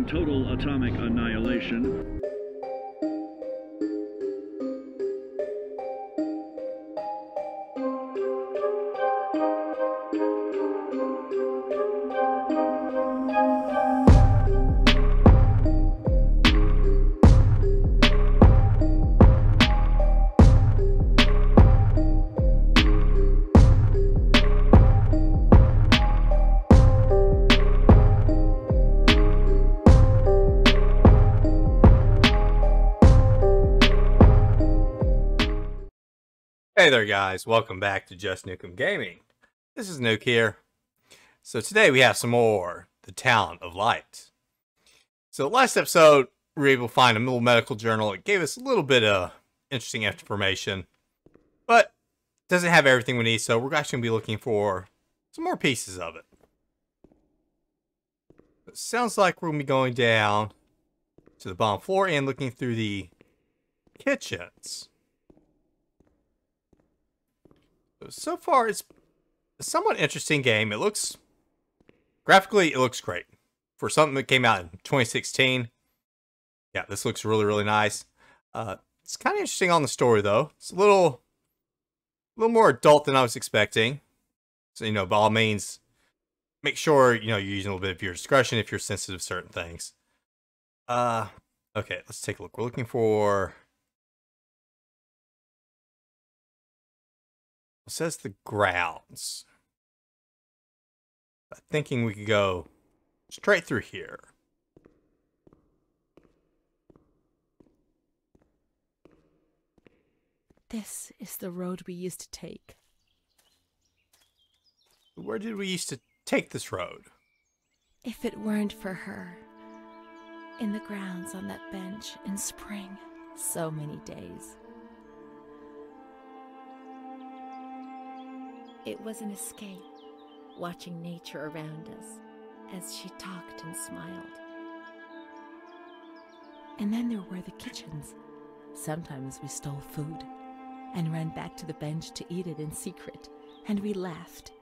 and total atomic annihilation. Hey there guys, welcome back to Just Nukem Gaming. This is Nuke here. So today we have some more The Town of Light. So last episode we were able to find a little medical journal. It gave us a little bit of interesting information, but doesn't have everything we need, so we're actually going to be looking for some more pieces of it. It sounds like we're going to be going down to the bottom floor and looking through the kitchens. So far, it's a somewhat interesting game. It looks, graphically, it looks great. For something that came out in 2016, yeah, this looks really, really nice. It's kind of interesting on the story, though. It's a little more adult than I was expecting. So, you know, by all means, make sure, you know, you're using a little bit of your discretion if you're sensitive to certain things. Okay, let's take a look. We're looking for... It says the grounds. I'm thinking we could go straight through here. This is the road we used to take. Where did we used to take this road? If it weren't for her, in the grounds on that bench in spring, so many days. It was an escape, watching nature around us as she talked and smiled. And then there were the kitchens. Sometimes we stole food and ran back to the bench to eat it in secret, and we laughed.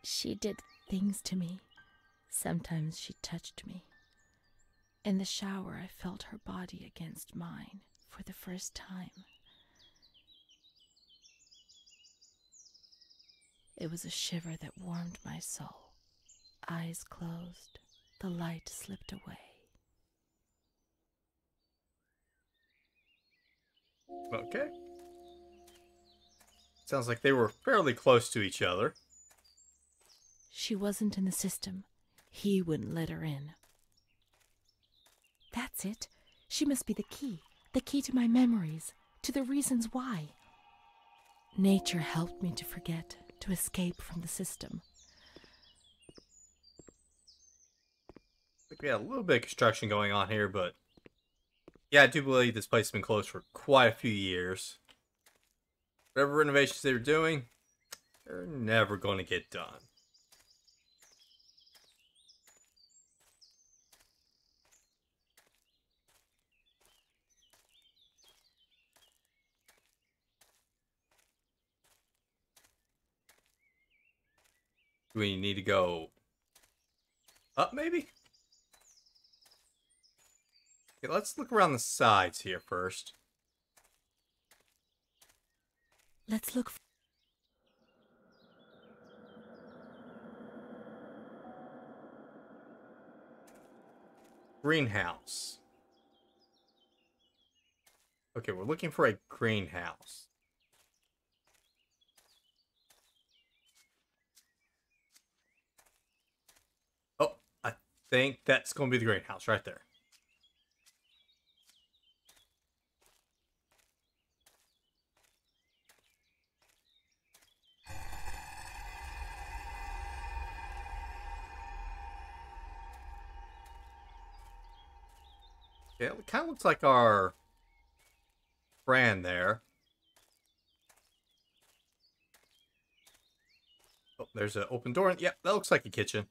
She did things to me. Sometimes she touched me. In the shower, I felt her body against mine for the first time. It was a shiver that warmed my soul. Eyes closed, the light slipped away. Okay. Sounds like they were fairly close to each other. She wasn't in the system. He wouldn't let her in. That's it. She must be the key to my memories, to the reasons why. Nature helped me to forget, to escape from the system. I think we had a little bit of construction going on here, but yeah, I do believe this place has been closed for quite a few years. Whatever renovations they were doing, they're never going to get done. Do we need to go up, maybe? Okay, let's look around the sides here first. Let's look. Greenhouse. Okay, we're looking for a greenhouse. Oh, I think that's going to be the greenhouse right there. Okay, it kind of looks like our friend there. Oh, there's an open door. Yep, that looks like a kitchen.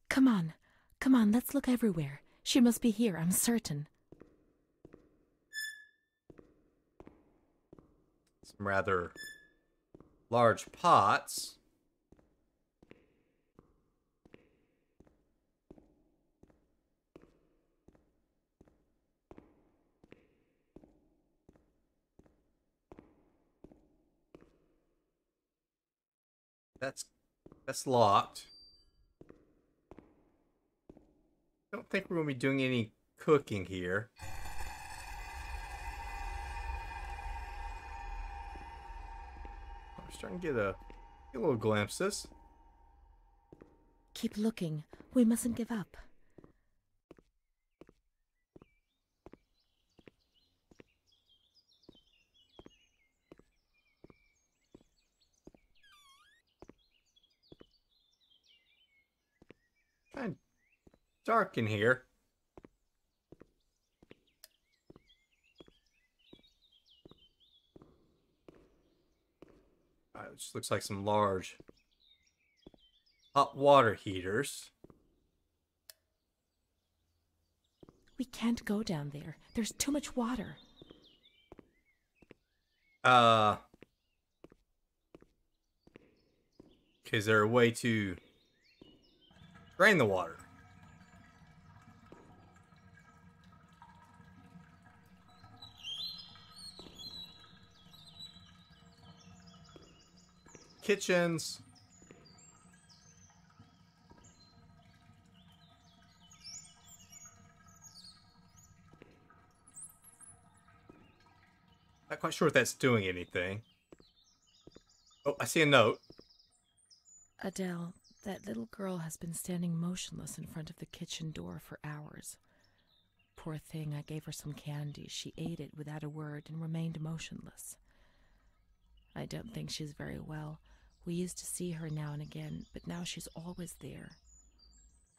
Come on, let's look everywhere. She must be here, I'm certain. some rather large pots. That's locked. I don't think we're going to be doing any cooking here. I'm starting to get a little glimpses. Keep looking. We mustn't give up. Kind of dark in here. It just looks like some large hot water heaters. We can't go down there. There's too much water. Is there a way to drain the water? Kitchens. Not quite sure if that's doing anything. Oh, I see a note. Adele, that little girl has been standing motionless in front of the kitchen door for hours. Poor thing, I gave her some candy. She ate it without a word and remained motionless. I don't think she's very well. We used to see her now and again, but now she's always there.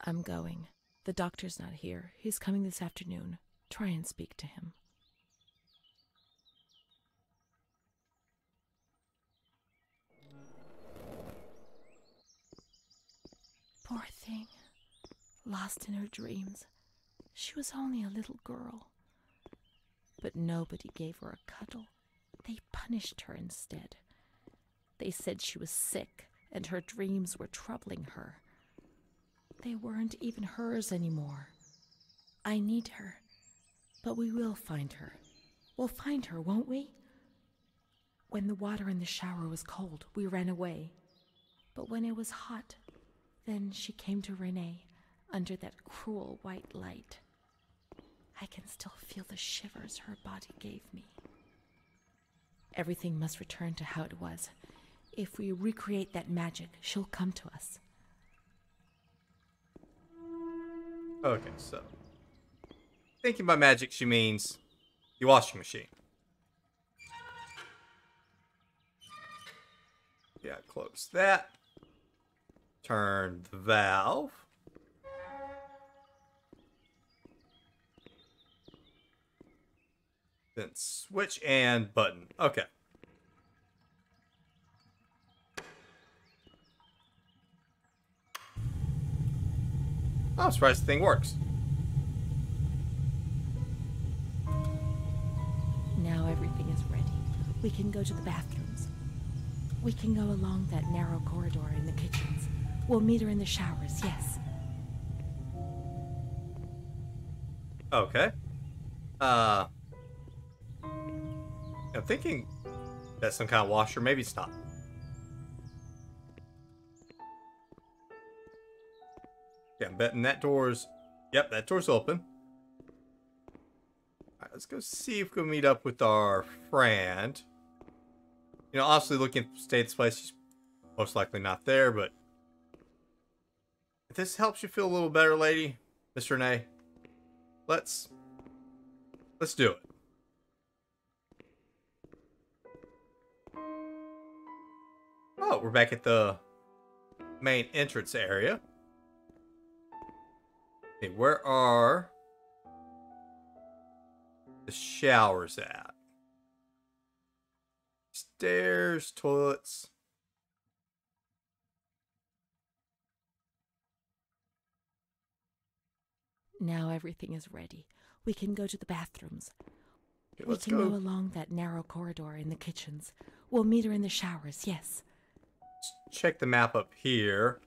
I'm going. The doctor's not here. He's coming this afternoon. Try and speak to him. Poor thing. Lost in her dreams. She was only a little girl. But nobody gave her a cuddle. They punished her instead. They said she was sick and her dreams were troubling her. They weren't even hers anymore. I need her, but we will find her. We'll find her, won't we? When the water in the shower was cold, we ran away. But when it was hot, then she came to Renee under that cruel white light. I can still feel the shivers her body gave me. Everything must return to how it was. If we recreate that magic, she'll come to us. Okay, so thinking by magic, she means the washing machine. Yeah, close that. Turn the valve. Then switch and button. Okay. I'm surprised the thing works. Now everything is ready. We can go to the bathrooms. We can go along that narrow corridor in the kitchens. We'll meet her in the showers, yes. Okay. I'm thinking that's some kind of washer. Maybe it's not. Yeah, I'm betting that door's... Yep, that door's open. Alright, let's go see if we can meet up with our friend. You know, obviously looking at the state of this place, she's most likely not there, but... If this helps you feel a little better, lady, Miss Renee, let's do it. Oh, we're back at the main entrance area. Okay, where are the showers at? Stairs, toilets. Now everything is ready. We can go to the bathrooms. Okay, We let's can go go. along that narrow corridor in the kitchens. We'll meet her in the showers, yes. Let's check the map up here.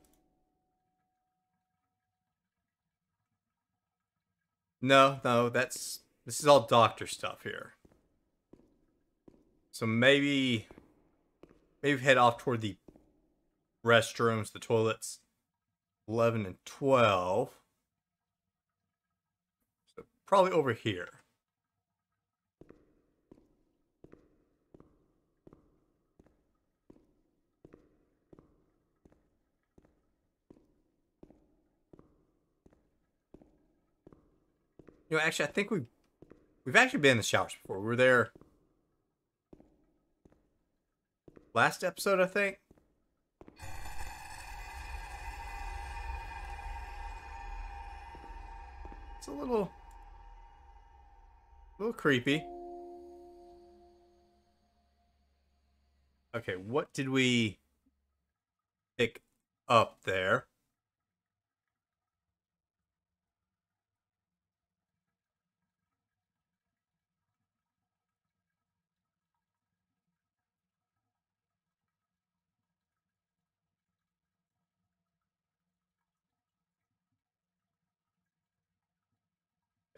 No, this is all doctor stuff here. So maybe head off toward the restrooms, the toilets, 11 and 12. So probably over here. You know, actually, I think we've actually been in the showers before. We were there last episode, I think. It's a little creepy. Okay, what did we pick up there?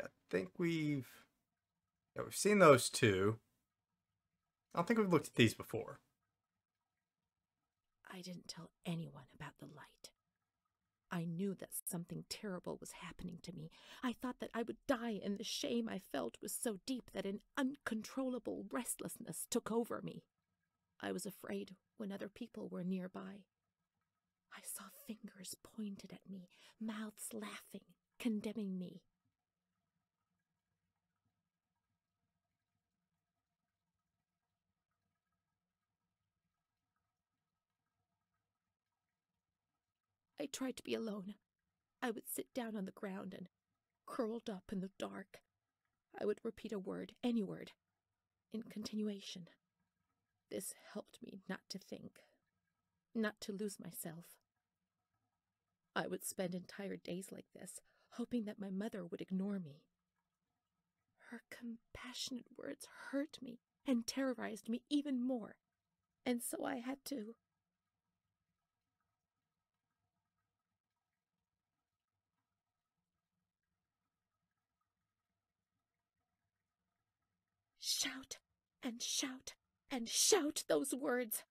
I think we've seen those two. I don't think we've looked at these before. I didn't tell anyone about the light. I knew that something terrible was happening to me. I thought that I would die, and the shame I felt was so deep that an uncontrollable restlessness took over me. I was afraid when other people were nearby. I saw fingers pointed at me, mouths laughing, condemning me. I tried to be alone. I would sit down on the ground and, curled up in the dark, I would repeat a word, any word, in continuation. This helped me not to think, not to lose myself. I would spend entire days like this, hoping that my mother would ignore me. Her compassionate words hurt me and terrorized me even more, and so I had to. Shout and shout and shout those words.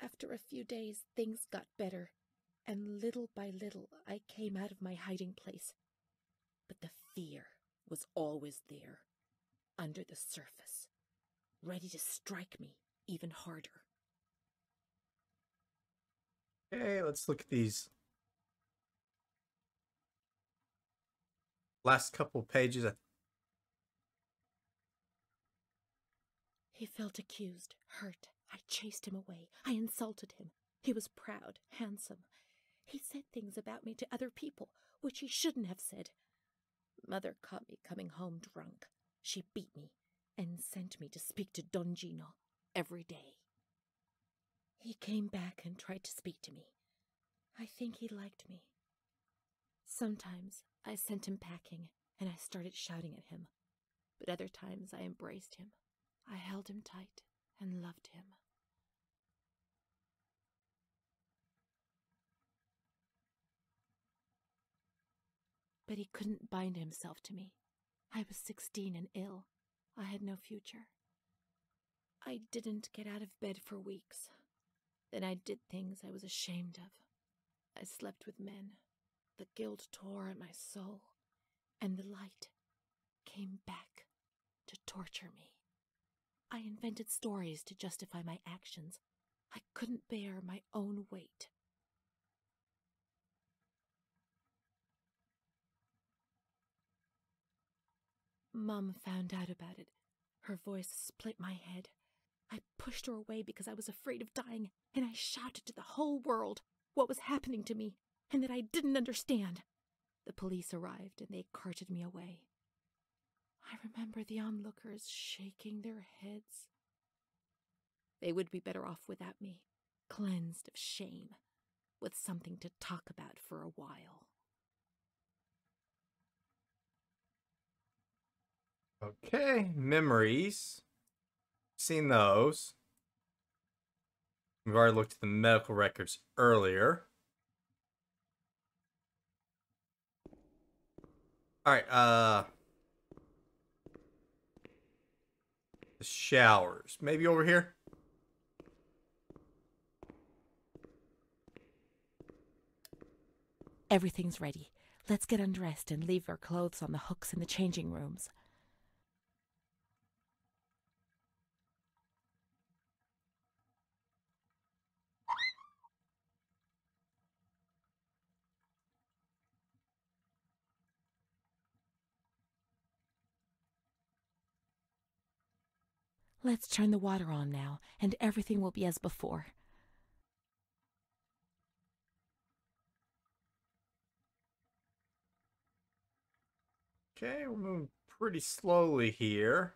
After a few days, things got better, and little by little I came out of my hiding place. But the fear was always there, under the surface, ready to strike me even harder. Okay, let's look at these last couple pages. He felt accused, hurt. I chased him away. I insulted him. He was proud, handsome. He said things about me to other people, which he shouldn't have said. Mother caught me coming home drunk. She beat me and sent me to speak to Don Gino every day. He came back and tried to speak to me. I think he liked me. Sometimes I sent him packing and I started shouting at him, but other times I embraced him. I held him tight and loved him. But he couldn't bind himself to me. I was 16 and ill. I had no future. I didn't get out of bed for weeks. Then I did things I was ashamed of. I slept with men. The guilt tore at my soul, and the light came back to torture me. I invented stories to justify my actions. I couldn't bear my own weight. Mom found out about it. Her voice split my head. I pushed her away because I was afraid of dying, and I shouted to the whole world what was happening to me, and that I didn't understand. The police arrived, and they carted me away. I remember the onlookers shaking their heads. They would be better off without me, cleansed of shame, with something to talk about for a while. Okay, memories. Seen those. We've already looked at the medical records earlier. Alright, the showers. Maybe over here? Everything's ready. Let's get undressed and leave our clothes on the hooks in the changing rooms. Let's turn the water on now, and everything will be as before. Okay, we're moving pretty slowly here.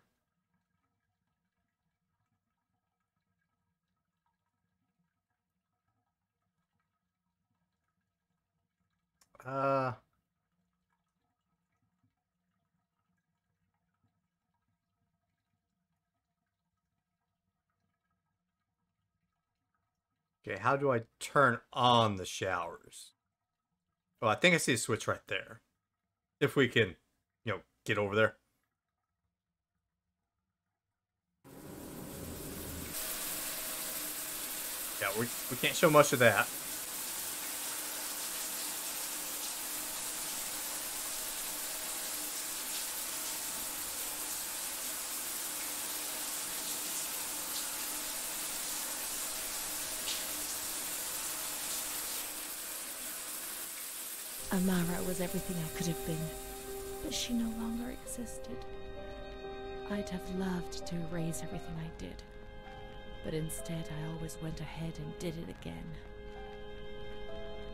Uh... Okay, how do I turn on the showers? Oh, I think I see a switch right there. If we can, get over there. Yeah, we can't show much of that. Amara was everything I could have been, but she no longer existed. I'd have loved to erase everything I did, but instead I always went ahead and did it again.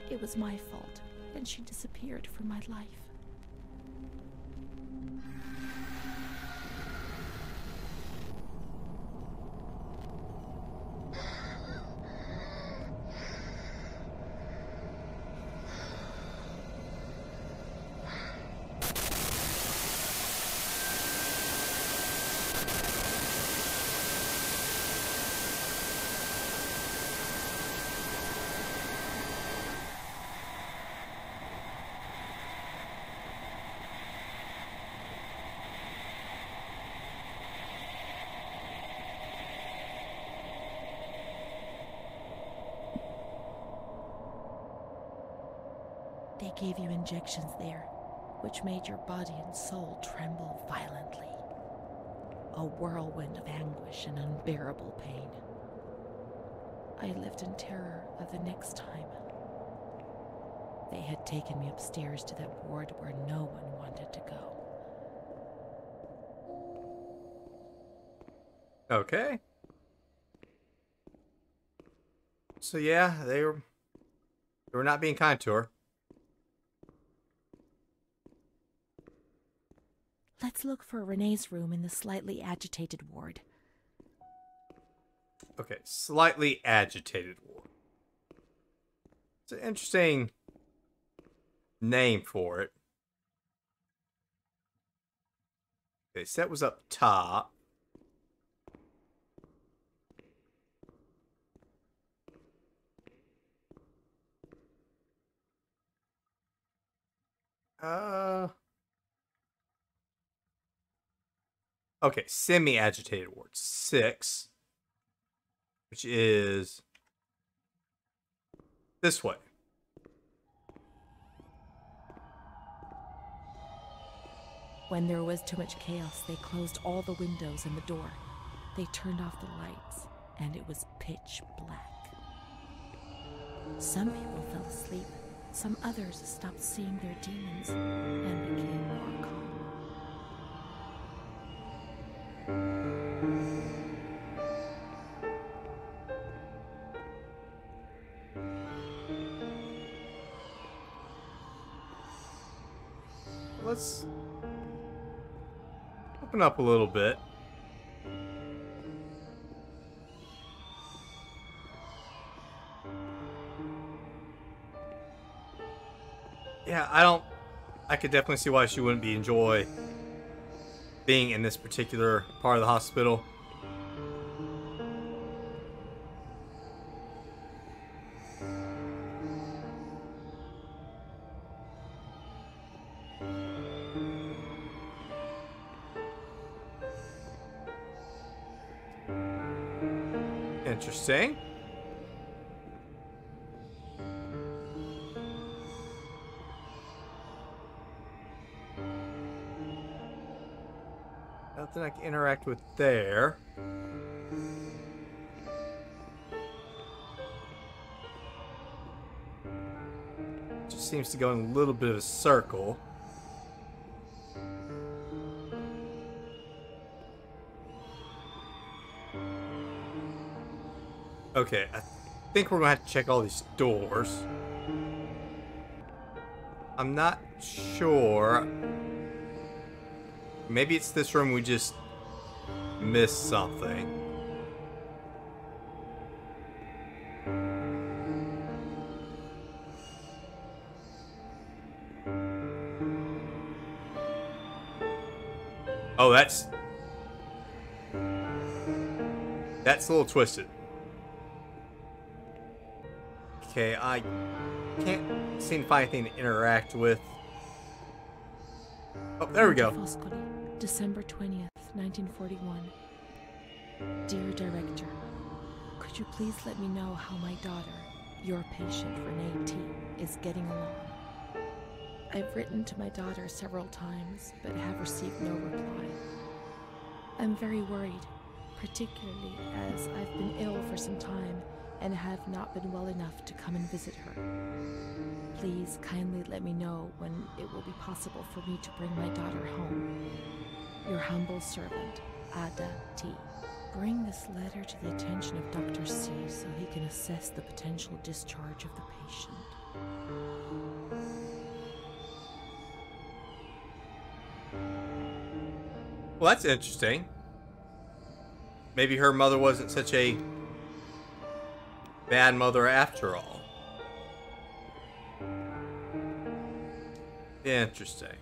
It was my fault, and she disappeared from my life. They gave you injections there, which made your body and soul tremble violently. A whirlwind of anguish and unbearable pain. I lived in terror of the next time. They had taken me upstairs to that ward where no one wanted to go. Okay. So yeah, they were not being kind to her. Let's look for Renee's room in the slightly agitated ward. Okay, slightly agitated ward. It's an interesting name for it. Okay, so that was up top. Okay, semi-agitated ward 6, which is this way. When there was too much chaos, they closed all the windows and the door. They turned off the lights, and it was pitch black. Some people fell asleep. Some others stopped seeing their demons and became more calm. Let's open up a little bit. Yeah, I could definitely see why she wouldn't being in this particular part of the hospital. Interesting. Nothing I can interact with there. Just seems to go in a little bit of a circle. Okay, I think we're gonna have to check all these doors. I'm not sure. Maybe it's this room we just missed something. Oh, that's a little twisted. Okay, I can't seem to find anything to interact with. Oh, there we go. December 20th, 1941. Dear Director, could you please let me know how my daughter, your patient Renee T, is getting along? I've written to my daughter several times, but have received no reply. I'm very worried, particularly as I've been ill for some time and have not been well enough to come and visit her. Please kindly let me know when it will be possible for me to bring my daughter home. Your humble servant, Ada T. Bring this letter to the attention of Dr. C so he can assess the potential discharge of the patient. Well, that's interesting. Maybe her mother wasn't such a bad mother after all. Interesting.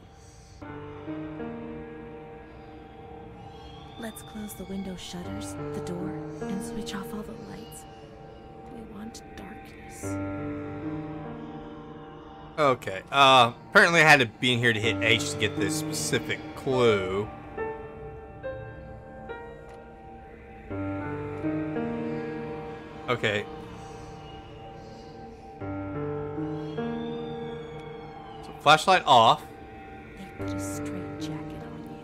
Let's close the window shutters, the door, and switch off all the lights. We want darkness. Okay, apparently I had to be in here to hit H to get this specific clue. Okay. So flashlight off. They put a straight jacket on you.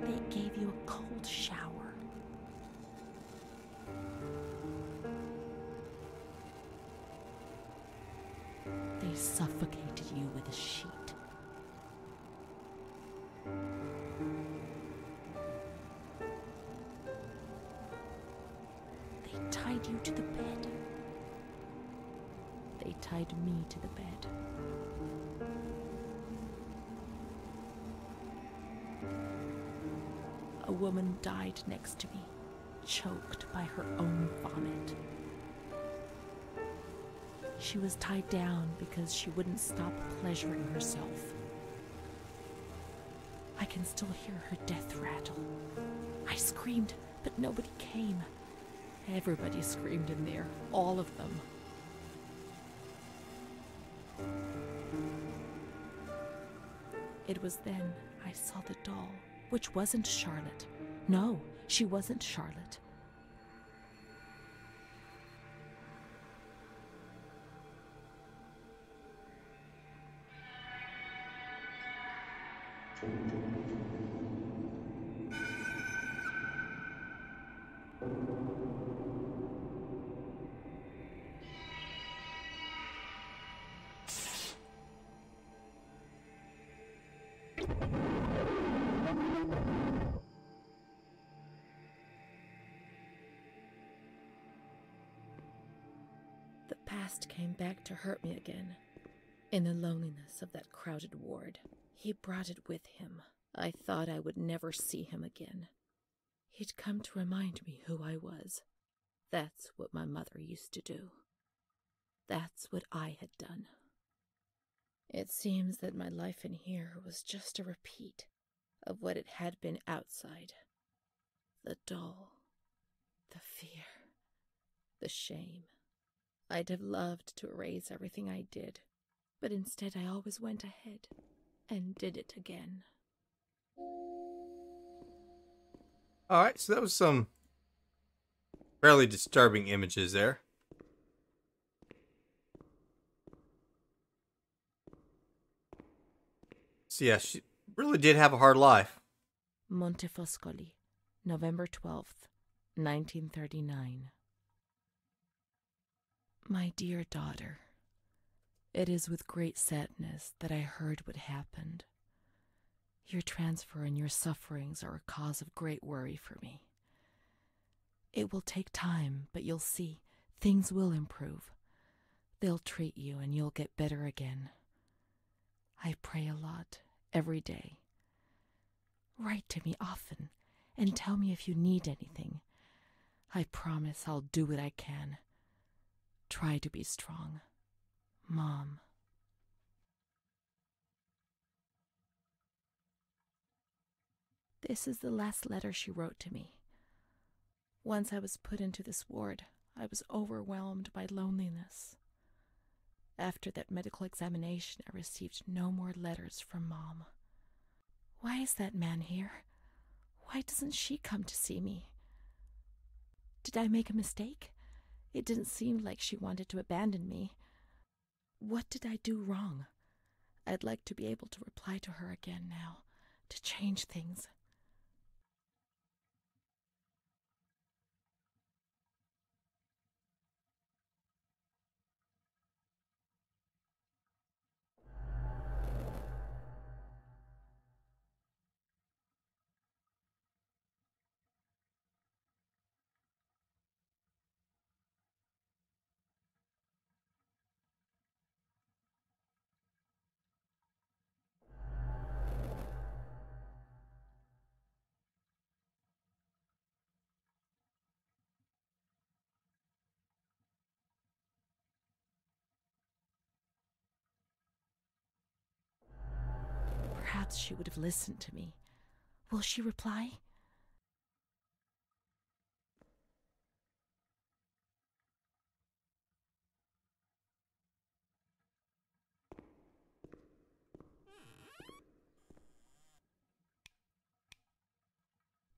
They gave you a cold shower. They suffocated you with a sheet. They tied you to the bed. They tied me to the bed. A woman died next to me, choked by her own vomit. She was tied down because she wouldn't stop pleasuring herself. I can still hear her death rattle. I screamed, but nobody came. Everybody screamed in there, all of them. It was then I saw the doll, which wasn't Charlotte. No, she wasn't Charlotte. The past came back to hurt me again. In the loneliness of that crowded ward, he brought it with him. I thought I would never see him again. He'd come to remind me who I was. That's what my mother used to do. That's what I had done. It seems that my life in here was just a repeat of what it had been outside. The dull, the fear, the shame. I'd have loved to erase everything I did, but instead I always went ahead and did it again. Alright, so that was some fairly disturbing images there. So yeah, she really did have a hard life. Montefoscoli, November 12th, 1939. My dear daughter, it is with great sadness that I heard what happened. Your transfer and your sufferings are a cause of great worry for me. It will take time, but you'll see, things will improve. They'll treat you and you'll get better again. I pray a lot, every day. Write to me often and tell me if you need anything. I promise I'll do what I can. Try to be strong. Mom. This is the last letter she wrote to me. Once I was put into this ward, I was overwhelmed by loneliness. After that medical examination, I received no more letters from Mom. Why is that man here? Why doesn't she come to see me? Did I make a mistake? It didn't seem like she wanted to abandon me. What did I do wrong? I'd like to be able to reply to her again now, to change things. Perhaps she would have listened to me. Will she reply?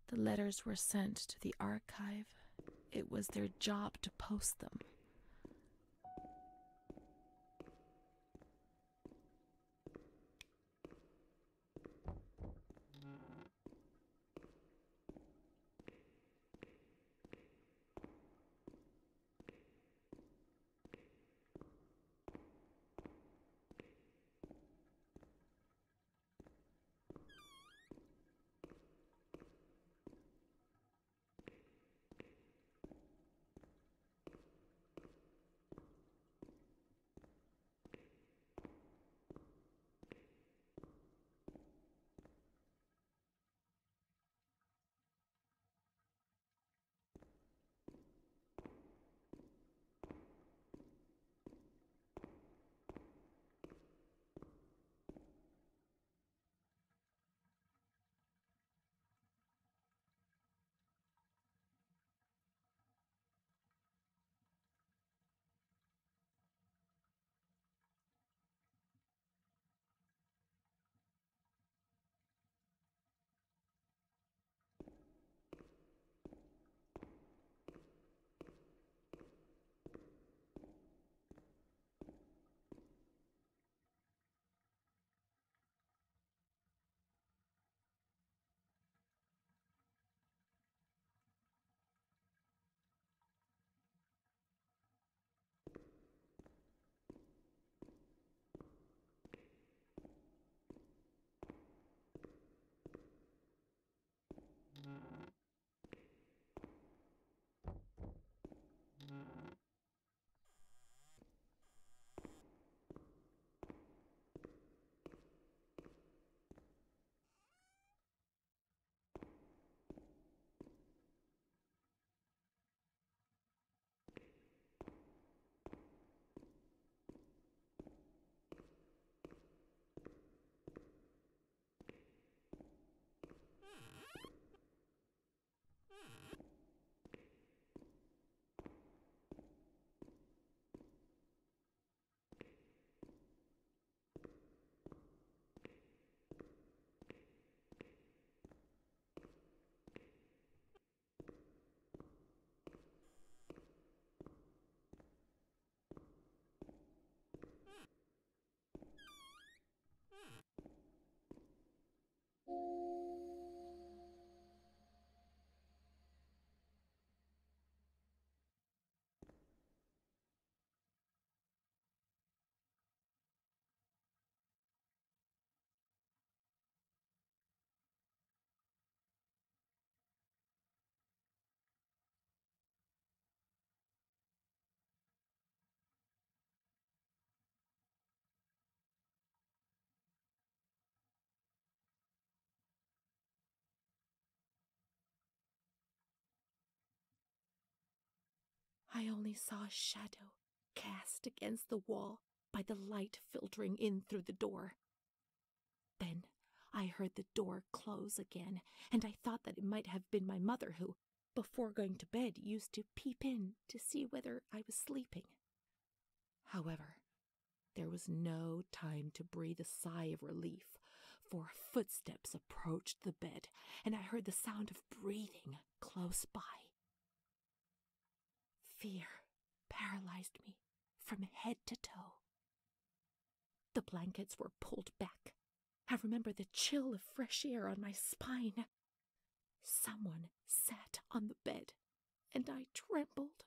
The letters were sent to the archive. It was their job to post them. I only saw a shadow cast against the wall by the light filtering in through the door. Then I heard the door close again, and I thought that it might have been my mother who, before going to bed, used to peep in to see whether I was sleeping. However, there was no time to breathe a sigh of relief, for footsteps approached the bed, and I heard the sound of breathing close by. Fear paralyzed me from head to toe. The blankets were pulled back. I remember the chill of fresh air on my spine. Someone sat on the bed, and I trembled.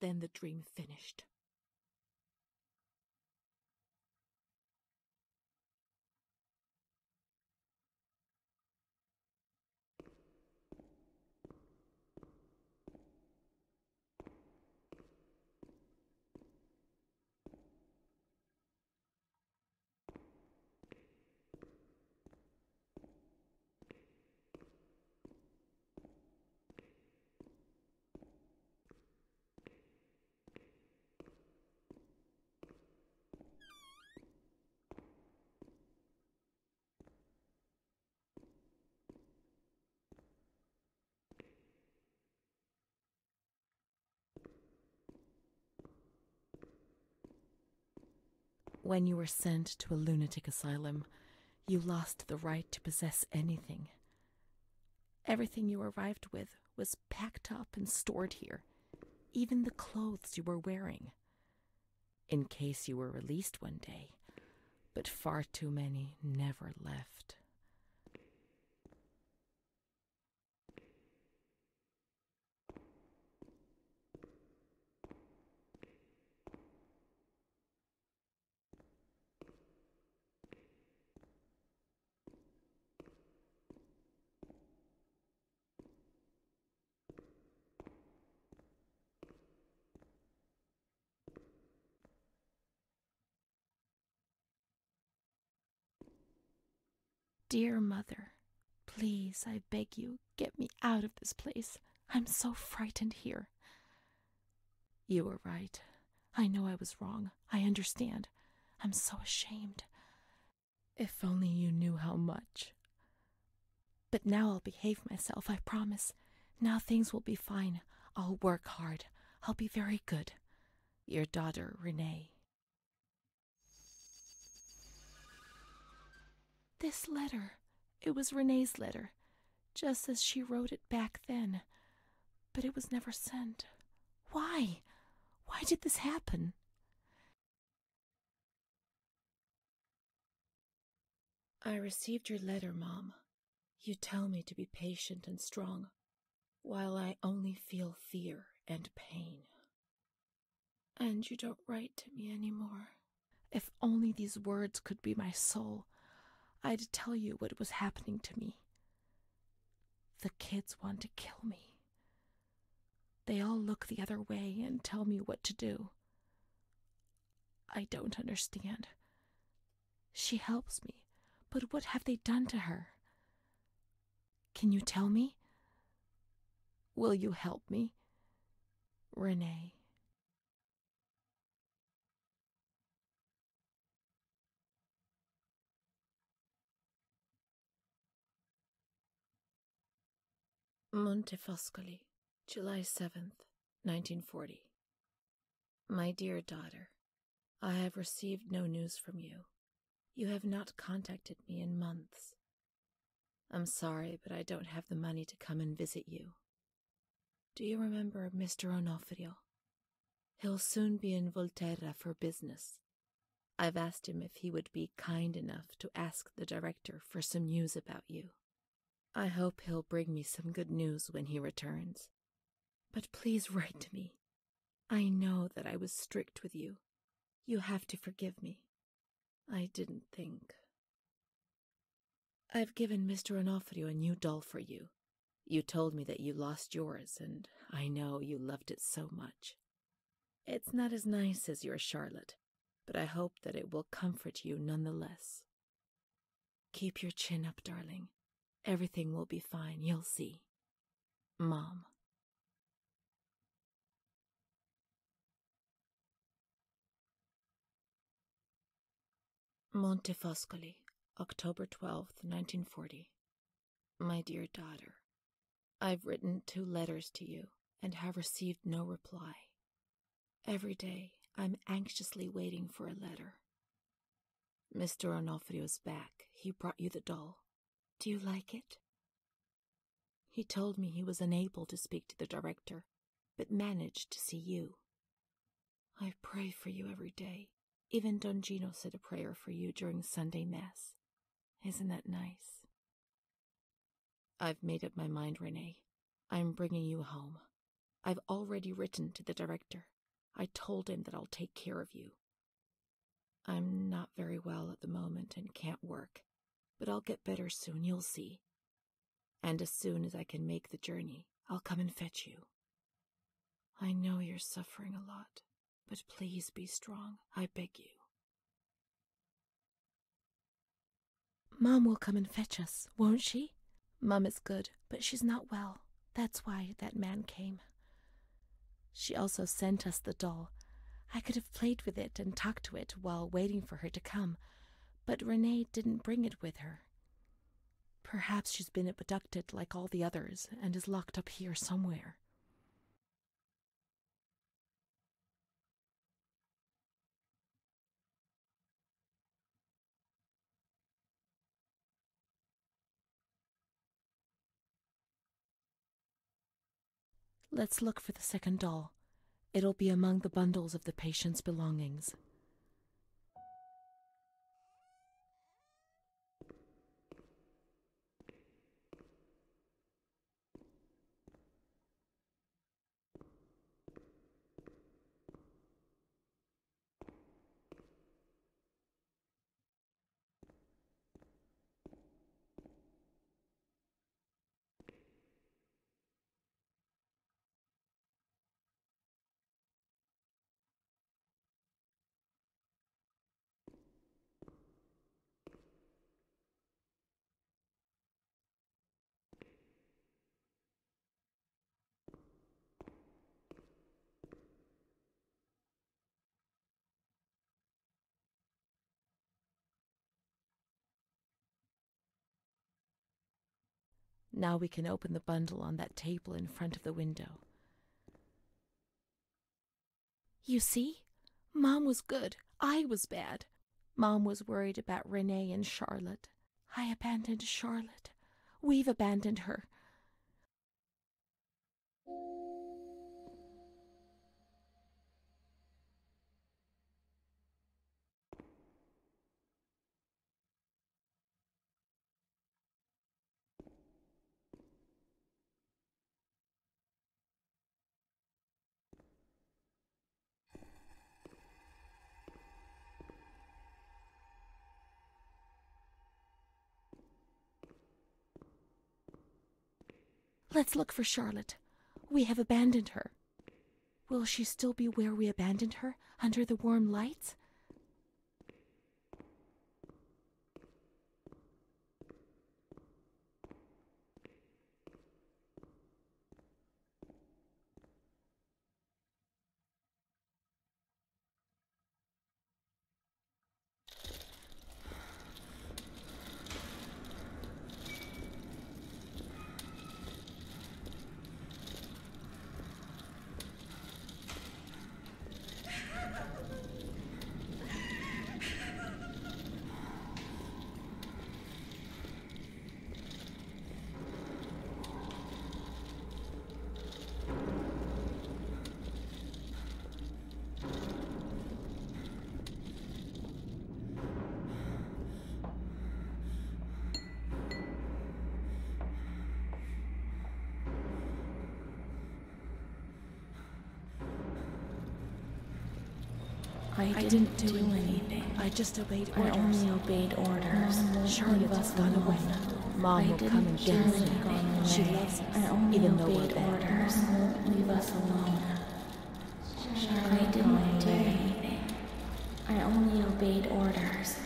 Then the dream finished. When you were sent to a lunatic asylum, you lost the right to possess anything. Everything you arrived with was packed up and stored here, even the clothes you were wearing, in case you were released one day, but far too many never left. Dear Mother, please, I beg you, get me out of this place. I'm so frightened here. You were right. I know I was wrong. I understand. I'm so ashamed. If only you knew how much. But now I'll behave myself, I promise. Now things will be fine. I'll work hard. I'll be very good. Your daughter, Renee. This letter. It was Renee's letter, just as she wrote it back then. But it was never sent. Why? Why did this happen? I received your letter, Mom. You tell me to be patient and strong, while I only feel fear and pain. And you don't write to me anymore. If only these words could be my soul, I'd tell you what was happening to me. The kids want to kill me. They all look the other way and tell me what to do. I don't understand. She helps me, but what have they done to her? Can you tell me? Will you help me? Renee. Montefoscoli, July 7th, 1940. My dear daughter, I have received no news from you. You have not contacted me in months. I'm sorry, but I don't have the money to come and visit you. Do you remember Mr. Onofrio? He'll soon be in Volterra for business. I've asked him if he would be kind enough to ask the director for some news about you. I hope he'll bring me some good news when he returns. But please write to me. I know that I was strict with you. You have to forgive me. I didn't think. I've given Mr. Onofrio a new doll for you. You told me that you lost yours, and I know you loved it so much. It's not as nice as your Charlotte, but I hope that it will comfort you nonetheless. Keep your chin up, darling. Everything will be fine, you'll see. Mom. Montefoscoli, October 12th, 1940. My dear daughter, I've written 2 letters to you and have received no reply. Every day, I'm anxiously waiting for a letter. Mr. Onofrio's back. He brought you the doll. Do you like it? He told me he was unable to speak to the director, but managed to see you. I pray for you every day. Even Don Gino said a prayer for you during Sunday Mass. Isn't that nice? I've made up my mind, Renee. I'm bringing you home. I've already written to the director. I told him that I'll take care of you. I'm not very well at the moment and can't work, but I'll get better soon, you'll see. And as soon as I can make the journey, I'll come and fetch you. I know you're suffering a lot, but please be strong, I beg you. Mom will come and fetch us, won't she? Mom is good, but she's not well. That's why that man came. She also sent us the doll. I could have played with it and talked to it while waiting for her to come, but Renee didn't bring it with her. Perhaps she's been abducted like all the others and is locked up here somewhere. Let's look for the second doll. It'll be among the bundles of the patient's belongings. Now we can open the bundle on that table in front of the window. You see? Mom was good. I was bad. Mom was worried about Renee and Charlotte. I abandoned Charlotte. We've abandoned her. Let's look for Charlotte. We have abandoned her. Will she still be where we abandoned her, under the warm lights? I didn't do anything. I just obeyed I orders. only obeyed orders. Charlotte has gone away. Mom will come and get us now. She loves us, even though we're bad. Orders. Leave us alone. I didn't do anything. I only obeyed orders.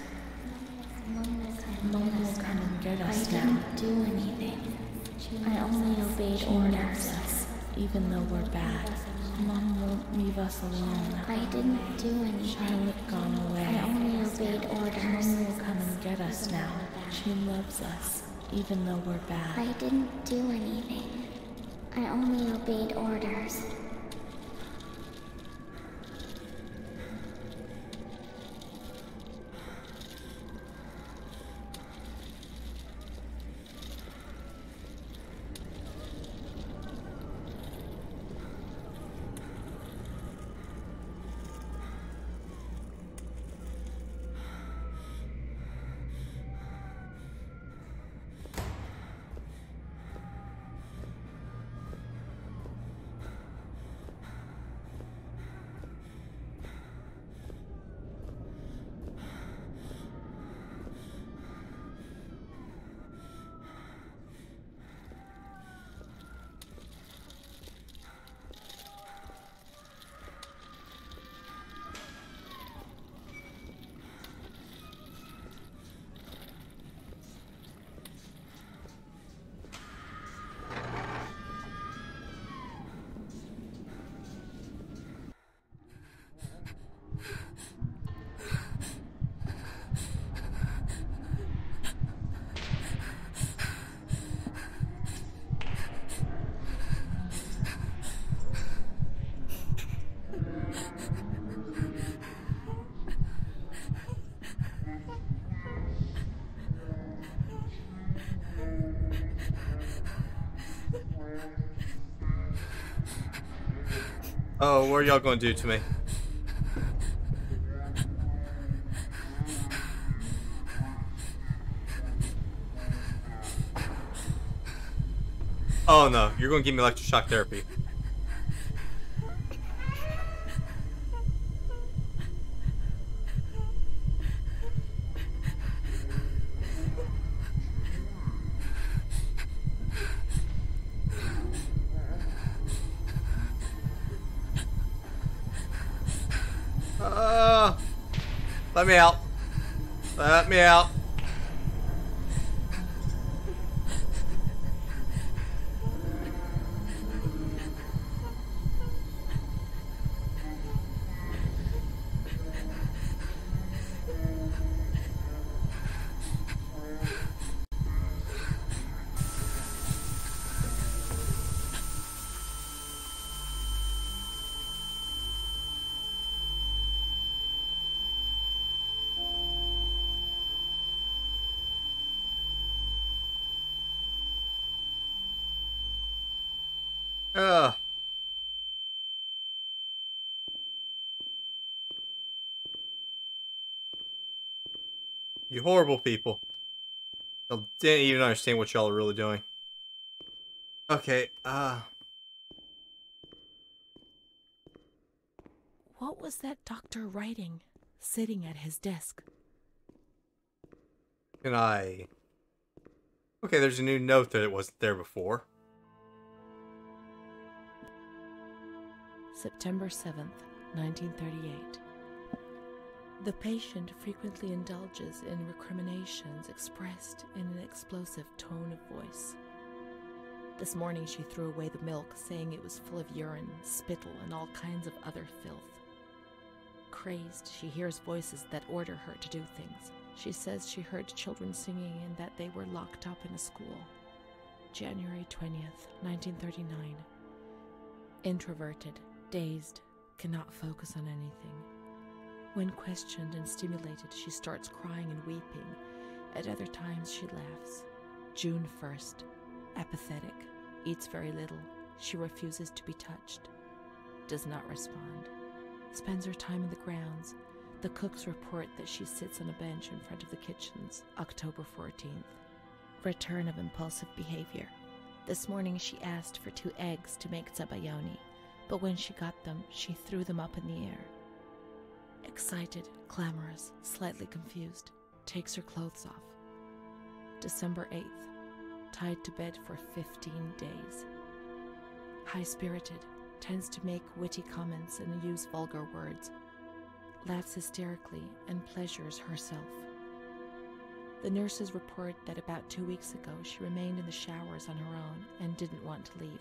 Mom will come and get us now. I didn't do anything. I only obeyed orders. Even though we're bad. Mom won't leave us alone. I didn't do anything. Charlotte gone away. I only obeyed orders. Mom will come and get us now. She loves us, even though we're bad. I didn't do anything. I only obeyed orders. Oh, what are y'all gonna do to me? Oh no, you're gonna give me electroshock therapy. Let me out. Let me out. Ugh. You horrible people. I didn't even understand what y'all are really doing. Okay, What was that doctor writing, sitting at his desk? can I... Okay, there's a new note that it wasn't there before. September 7th, 1938. The patient frequently indulges in recriminations expressed in an explosive tone of voice. This morning she threw away the milk, saying it was full of urine, spittle, and all kinds of other filth. Crazed, she hears voices that order her to do things. She says she heard children singing and that they were locked up in a school. January 20th, 1939. Introverted, dazed, cannot focus on anything. When questioned and stimulated, she starts crying and weeping. At other times, she laughs. June 1st. Apathetic. Eats very little. She refuses to be touched. Does not respond. Spends her time in the grounds. The cooks report that she sits on a bench in front of the kitchens. October 14th. Return of impulsive behavior. This morning she asked for 2 eggs to make zabayoni, but when she got them, she threw them up in the air. Excited, clamorous, slightly confused, takes her clothes off. December 8th, tied to bed for 15 days. High-spirited, tends to make witty comments and use vulgar words, laughs hysterically and pleasures herself. The nurses report that about 2 weeks ago she remained in the showers on her own and didn't want to leave.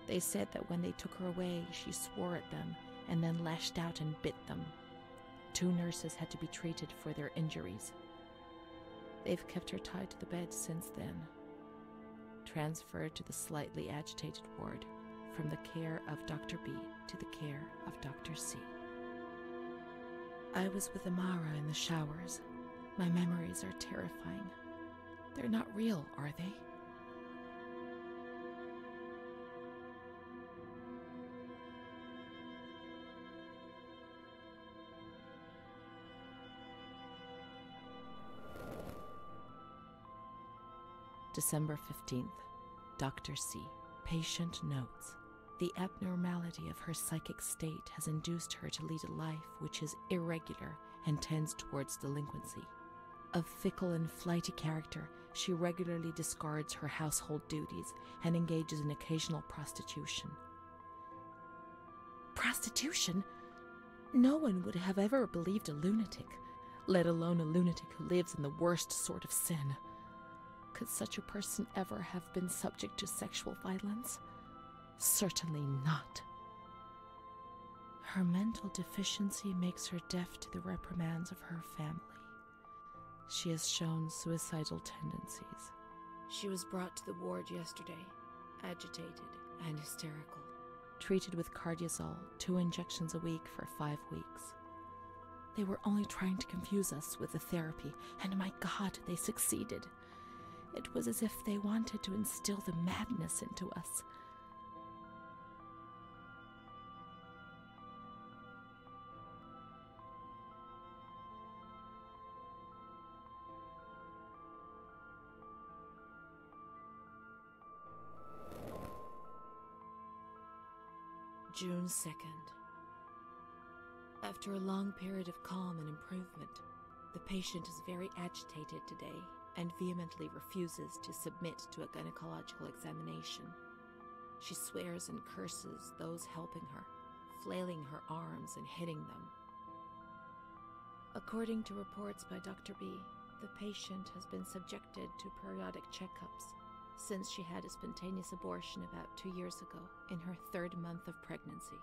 They said that when they took her away, she swore at them and then lashed out and bit them. 2 nurses had to be treated for their injuries. They've kept her tied to the bed since then. Transferred to the slightly agitated ward, from the care of Dr. B to the care of Dr. C. I was with Amara in the showers. My memories are terrifying. They're not real, are they? December 15th. Dr. C. Patient notes. The abnormality of her psychic state has induced her to lead a life which is irregular and tends towards delinquency. Of fickle and flighty character, she regularly discards her household duties and engages in occasional prostitution. Prostitution? No one would have ever believed a lunatic, let alone a lunatic who lives in the worst sort of sin. Could such a person ever have been subject to sexual violence? Certainly not. Her mental deficiency makes her deaf to the reprimands of her family. She has shown suicidal tendencies. She was brought to the ward yesterday, agitated and hysterical. Treated with cardiazol, 2 injections a week for 5 weeks. They were only trying to confuse us with the therapy, and my God, they succeeded. It was as if they wanted to instill the madness into us. June 2nd. After a long period of calm and improvement, the patient is very agitated today and vehemently refuses to submit to a gynecological examination. She swears and curses those helping her, flailing her arms and hitting them. According to reports by Dr. B, the patient has been subjected to periodic checkups since she had a spontaneous abortion about 2 years ago in her 3rd month of pregnancy.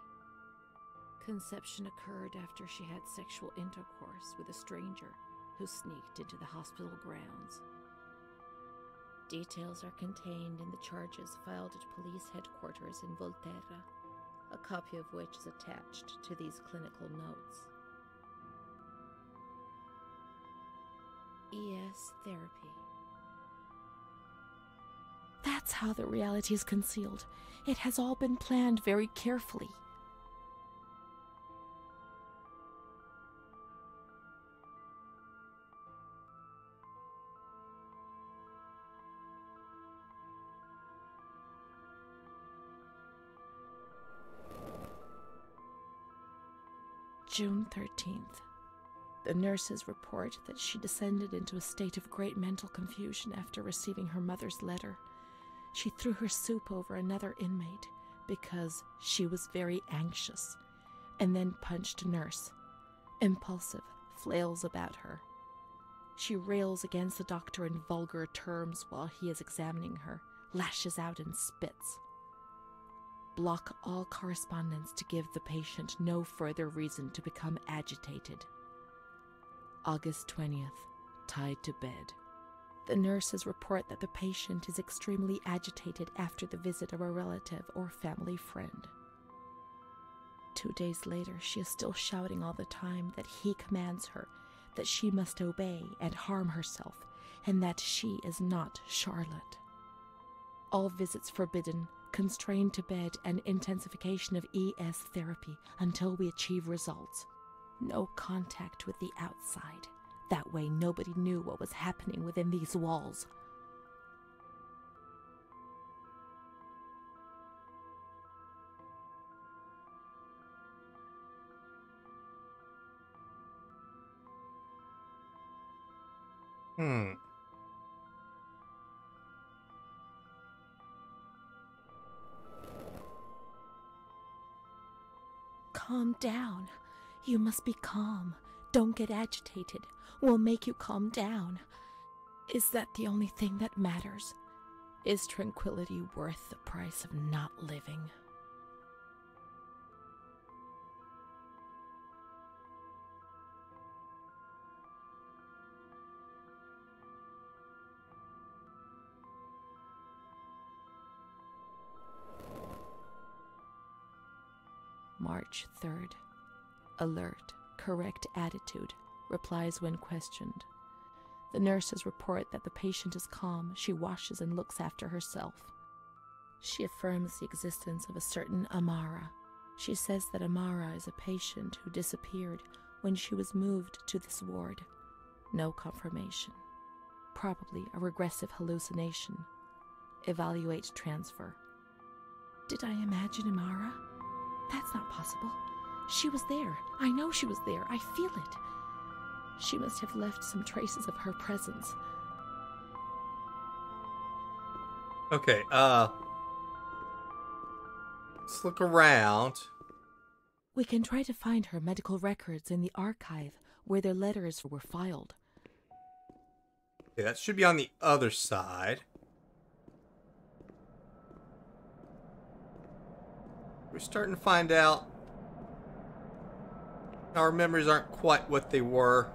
Conception occurred after she had sexual intercourse with a stranger who sneaked into the hospital grounds. Details are contained in the charges filed at police headquarters in Volterra, a copy of which is attached to these clinical notes. ES therapy. That's how the reality is concealed. It has all been planned very carefully. June 13th. The nurses report that she descended into a state of great mental confusion after receiving her mother's letter. She threw her soup over another inmate because she was very anxious, and then punched a nurse. Impulsive, flails about her. She rails against the doctor in vulgar terms while he is examining her, lashes out and spits. Block all correspondence to give the patient no further reason to become agitated. August 20th, tied to bed. The nurses report that the patient is extremely agitated after the visit of a relative or family friend. 2 days later, she is still shouting all the time that he commands her, that she must obey and harm herself, and that she is not Charlotte. All visits forbidden, constrained to bed, and intensification of ES therapy until we achieve results. No contact with the outside. That way nobody knew what was happening within these walls. Hmm. Calm down. You must be calm. Don't get agitated. We'll make you calm down. Is that the only thing that matters? Is tranquility worth the price of not living? March 3rd. Alert, correct attitude, replies when questioned. The nurses report that the patient is calm. She washes and looks after herself. She affirms the existence of a certain Amara. She says that Amara is a patient who disappeared when she was moved to this ward. No confirmation. Probably a regressive hallucination. Evaluate transfer. Did I imagine Amara? That's not possible. She was there. I know she was there. I feel it. She must have left some traces of her presence. Okay, let's look around. We can try to find her medical records in the archive where their letters were filed. Okay, that should be on the other side. We're starting to find out our memories aren't quite what they were.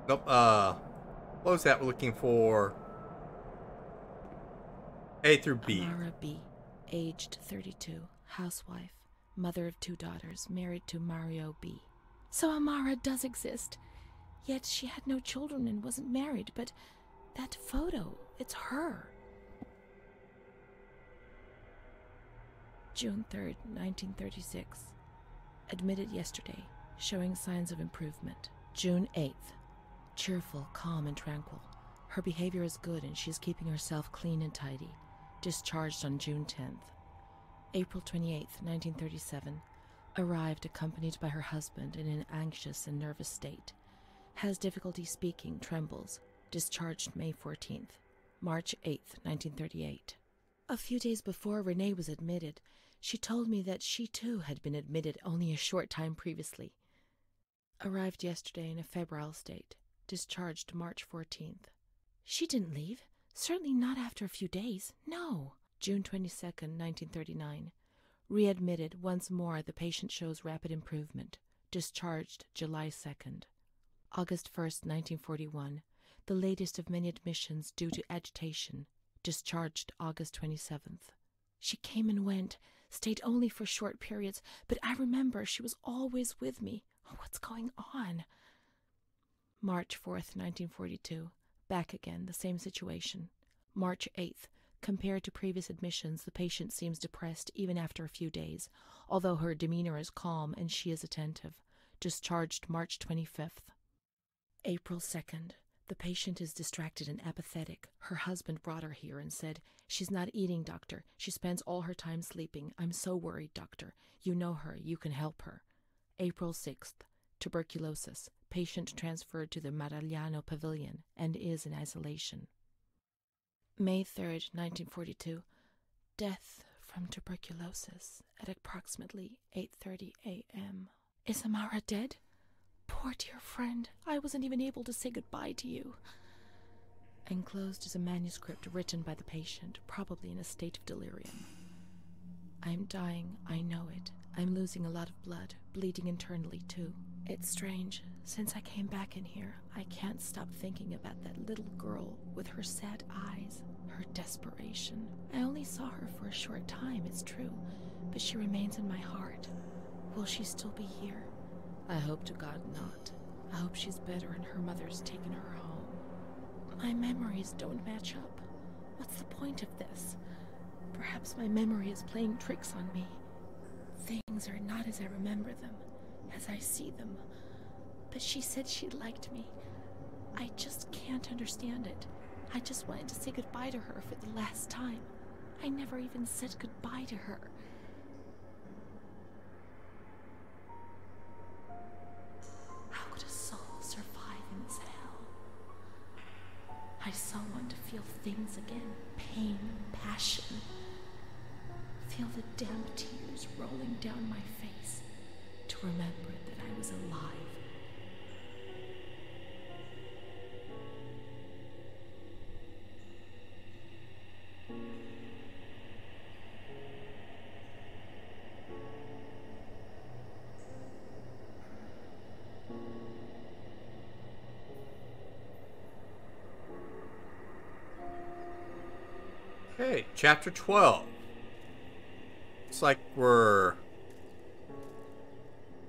Nope, what was that we're looking for? A through B. Amara B, aged 32, housewife, mother of 2 daughters, married to Mario B. So Amara does exist. Yet she had no children and wasn't married, but that photo, it's her. June 3rd, 1936. Admitted yesterday, showing signs of improvement. June 8th. Cheerful, calm, and tranquil. Her behavior is good and she is keeping herself clean and tidy. Discharged on June 10th. April 28th, 1937. Arrived accompanied by her husband in an anxious and nervous state. Has difficulty speaking, trembles. Discharged May 14th. March 8th, 1938. A few days before Renee was admitted, she told me that she too had been admitted only a short time previously. Arrived yesterday in a febrile state. Discharged March 14th. She didn't leave. Certainly not after a few days. No. June 22nd, 1939. Readmitted once more. The patient shows rapid improvement. Discharged July 2nd. August 1st, 1941. The latest of many admissions due to agitation. Discharged August 27th. She came and went, stayed only for short periods, but I remember she was always with me. What's going on? March 4th, 1942. Back again, the same situation. March 8th. Compared to previous admissions, the patient seems depressed even after a few days, although her demeanor is calm and she is attentive. Discharged March 25th. April 2nd. The patient is distracted and apathetic. Her husband brought her here and said, "She's not eating, doctor. She spends all her time sleeping. I'm so worried, doctor. You know her. You can help her." April 6th. Tuberculosis. Patient transferred to the Maragliano Pavilion and is in isolation. May 3rd, 1942. Death from tuberculosis at approximately 8:30 a.m. Is Amara dead? Poor dear friend, I wasn't even able to say goodbye to you. Enclosed is a manuscript written by the patient, probably in a state of delirium. I'm dying, I know it. I'm losing a lot of blood, bleeding internally too. It's strange. Since I came back in here, I can't stop thinking about that little girl with her sad eyes, her desperation. I only saw her for a short time, it's true, but she remains in my heart. Will she still be here? I hope to God not. I hope she's better and her mother's taken her home. My memories don't match up. What's the point of this? Perhaps my memory is playing tricks on me. Things are not as I remember them, as I see them. But she said she liked me. I just can't understand it. I just wanted to say goodbye to her for the last time. I never even said goodbye to her. How could a soul survive in this hell? I so want to feel things again. Pain, passion. Feel the damp tears rolling down my face. To remember that I was alive. Okay, chapter 12. Looks like we're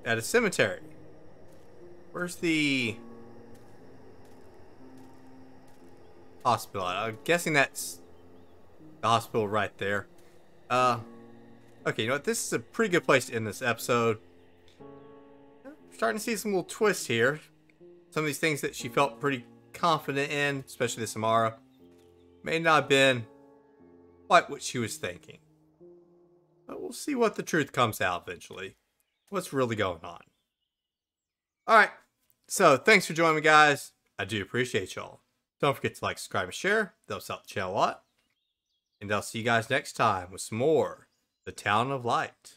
at a cemetery. Where's the hospital? I'm guessing that's the hospital right there. Okay, you know what? This is a pretty good place to end this episode. Starting to see some little twists here. Some of these things that she felt pretty confident in, especially the Samara, may not have been quite what she was thinking. But we'll see what the truth comes out eventually. What's really going on. Alright, so thanks for joining me, guys. I do appreciate y'all. Don't forget to like, subscribe, and share. That helps out the channel a lot. And I'll see you guys next time with some more The Town of Light.